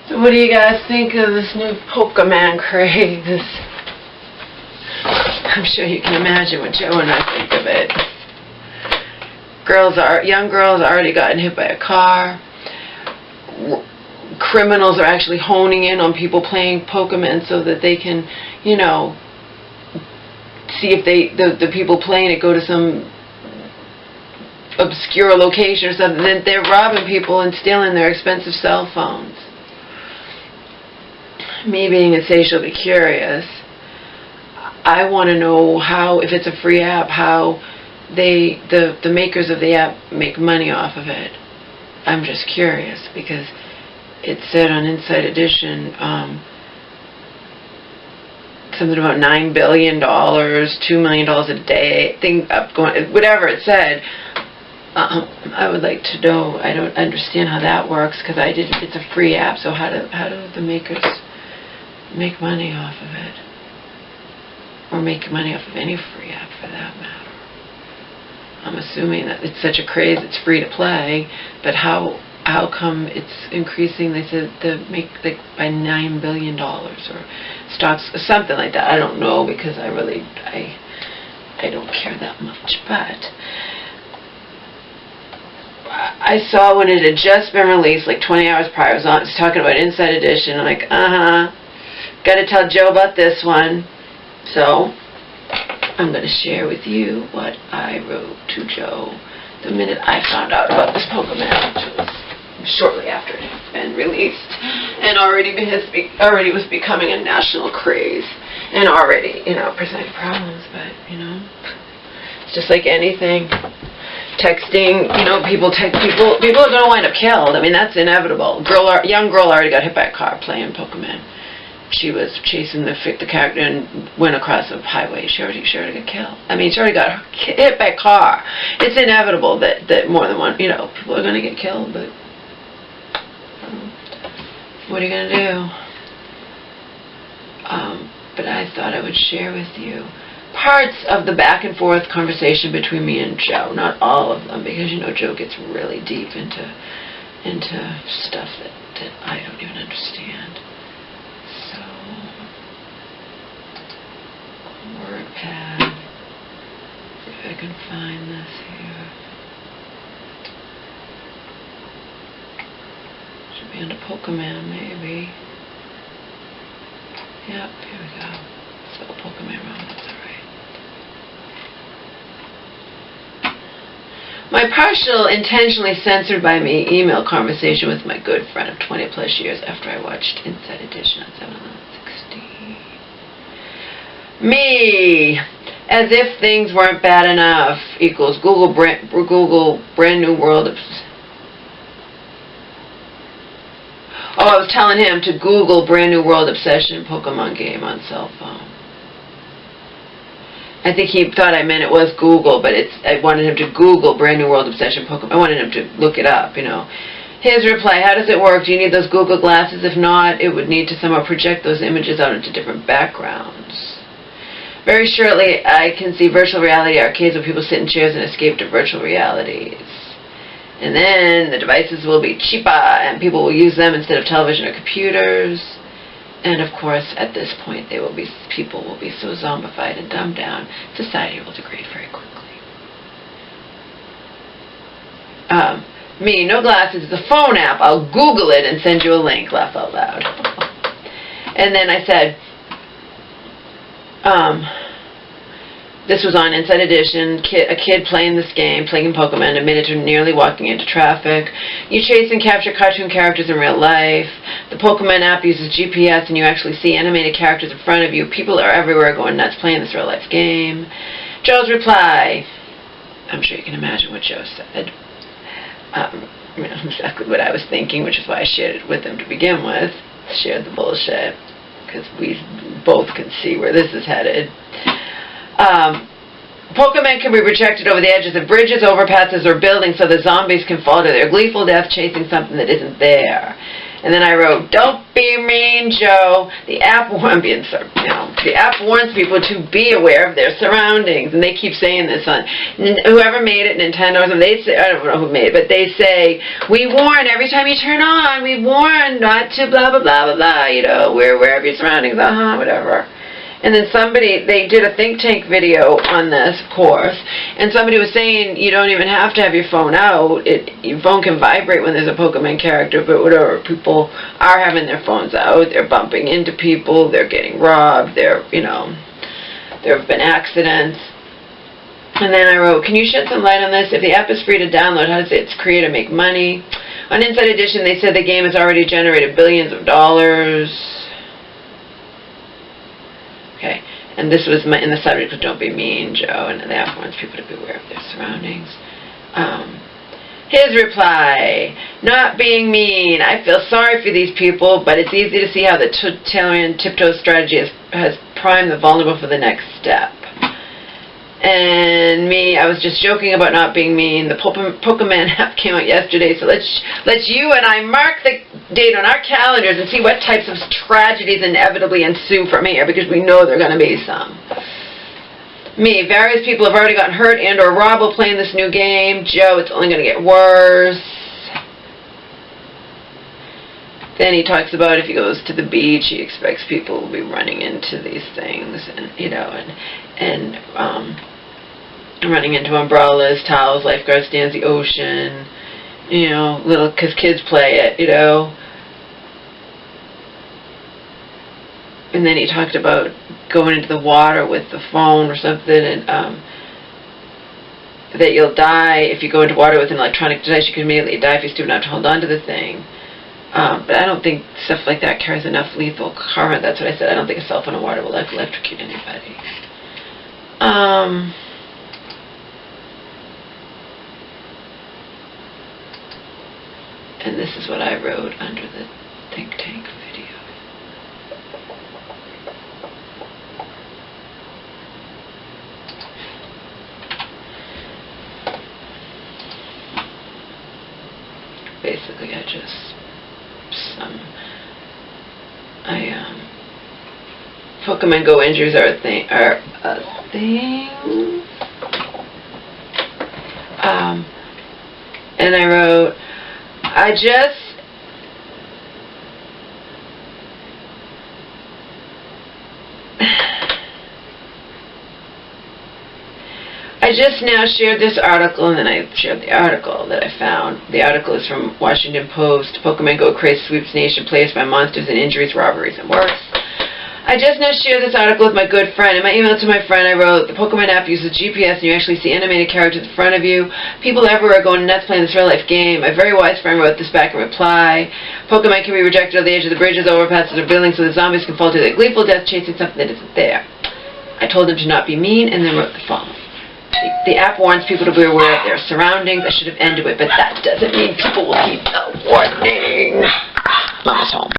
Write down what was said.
So what do you guys think of this new Pokemon craze? I'm sure you can imagine what Joe and I think of it. Young girls are already gotten hit by a car. Criminals are actually honing in on people playing Pokemon so that they can, you know, see if the people playing it go to some obscure location or something. Then they're robbing people and stealing their expensive cell phones. Me being insatiably curious, I want to know how, if it's a free app, how the makers of the app make money off of it. I'm just curious because it said on Inside Edition something about $9 billion, $2 million a day, whatever it said. I would like to know. I don't understand how that works because it's a free app. So how do the makers make money off of it, or make money off of any free app for that matter? I'm assuming that it's such a craze, it's free to play, but how come it's increasing? They said by $9 billion or stocks, something like that. I don't know because I don't care that much. But I saw when it had just been released, like 20 hours prior, it was talking about Inside Edition. I'm like, got to tell Joe about this one. So I'm going to share with you what I wrote to Joe the minute I found out about this Pokemon, which was shortly after it had been released, and already was becoming a national craze, and already, presenting problems. But it's just like anything. Texting, people are going to wind up killed. I mean, that's inevitable. Young girl already got hit by a car playing Pokemon. She was chasing the character and went across a highway. She already got killed. I mean, she already got hit by a car. It's inevitable that more than one, people are going to get killed. But what are you going to do? But I thought I would share with you parts of the back and forth conversation between me and Joe. Not all of them, because Joe gets really deep into stuff that I don't even understand. WordPad. See if I can find this here. Should be under Pokemon, maybe. Yep, here we go. Spell Pokemon wrong, that's alright. My partial, intentionally censored by me email conversation with my good friend of 20 plus years after I watched Inside Edition on 7/11/16. Me, as if things weren't bad enough, equals Google brand new world of... Oh, I was telling him to Google brand new world obsession Pokemon game on cell phone. I think he thought I meant it was Google, but I wanted him to Google brand new world obsession Pokemon. I wanted him to look it up, His reply, how does it work? Do you need those Google glasses? If not, it would need to somehow project those images out into different backgrounds. Very shortly, I can see virtual reality arcades where people sit in chairs and escape to virtual realities. And then the devices will be cheaper and people will use them instead of television or computers. And of course, at this point, people will be so zombified and dumbed down, society will degrade very quickly. Me, no glasses, it's a phone app. I'll Google it and send you a link. Laugh out loud. And then I said, this was on Inside Edition. A kid playing this game, playing Pokemon, admitted to nearly walking into traffic. You chase and capture cartoon characters in real life. The Pokemon app uses GPS, and you actually see animated characters in front of you. People are everywhere going nuts playing this real life game. Joe's reply. I'm sure you can imagine what Joe said. Exactly what I was thinking, which is why I shared it with him to begin with. Shared the bullshit, because we both can see where this is headed. Pokemon can be projected over the edges of bridges, overpasses, or buildings so the zombies can fall to their gleeful death chasing something that isn't there. And then I wrote, "Don't be mean, Joe. The app the app warns people to be aware of their surroundings." And they keep saying this on whoever made it, Nintendo or something. They say, I don't know who made it, but they say, "We warn every time you turn on. We warn not to blah blah blah blah blah. You know, we're aware of your surroundings. Whatever." And then they did a think tank video on this, of course, and somebody was saying you don't even have to have your phone out. Your phone can vibrate when there's a Pokemon character, but whatever, people are having their phones out. They're bumping into people. They're getting robbed. There have been accidents. And then I wrote, "Can you shed some light on this? If the app is free to download, how does its creator make money?" On Inside Edition, they said the game has already generated billions of dollars. Okay, and this was in the subject was "Don't be mean, Joe," and the app wants people to be aware of their surroundings. His reply, "Not being mean. I feel sorry for these people, but it's easy to see how the totalitarian tiptoe strategy has primed the vulnerable for the next step." And me, I was just joking about not being mean. The Pokemon app came out yesterday, so let's you and I mark the date on our calendars and see what types of tragedies inevitably ensue from here, because we know there are going to be some. Me, various people have already gotten hurt and or robbed while playing this new game. Joe, it's only going to get worse. Then he talks about if he goes to the beach, he expects people will be running into these things, and running into umbrellas, towels, lifeguard stands, the ocean, because kids play it, And then he talked about going into the water with the phone or something, and that you'll die if you go into water with an electronic device. You can immediately die if you're stupid enough to hold on to the thing. But I don't think stuff like that carries enough lethal current. That's what I said. I don't think a cell phone in water will electrocute anybody. And this is what I wrote under the think tank video. Basically, Pokemon Go injuries are a thing. And I wrote, I just now shared this article, and then I shared the article that I found. The article is from Washington Post. Pokemon Go craze sweeps nation, players by monsters and injuries, robberies, and worse. I just now shared this article with my good friend. In my email to my friend, I wrote, the Pokemon app uses GPS, and you actually see animated characters in front of you. People everywhere are going nuts playing this real-life game. My very wise friend wrote this back in reply. Pokemon can be rejected on the edge of the bridges, overpasses, or buildings, so the zombies can fall to their gleeful death chasing something that isn't there. I told him to not be mean, and then wrote the following. The app warns people to be aware of their surroundings. I should have ended it, but that doesn't mean people will heed the warning. Mama's home.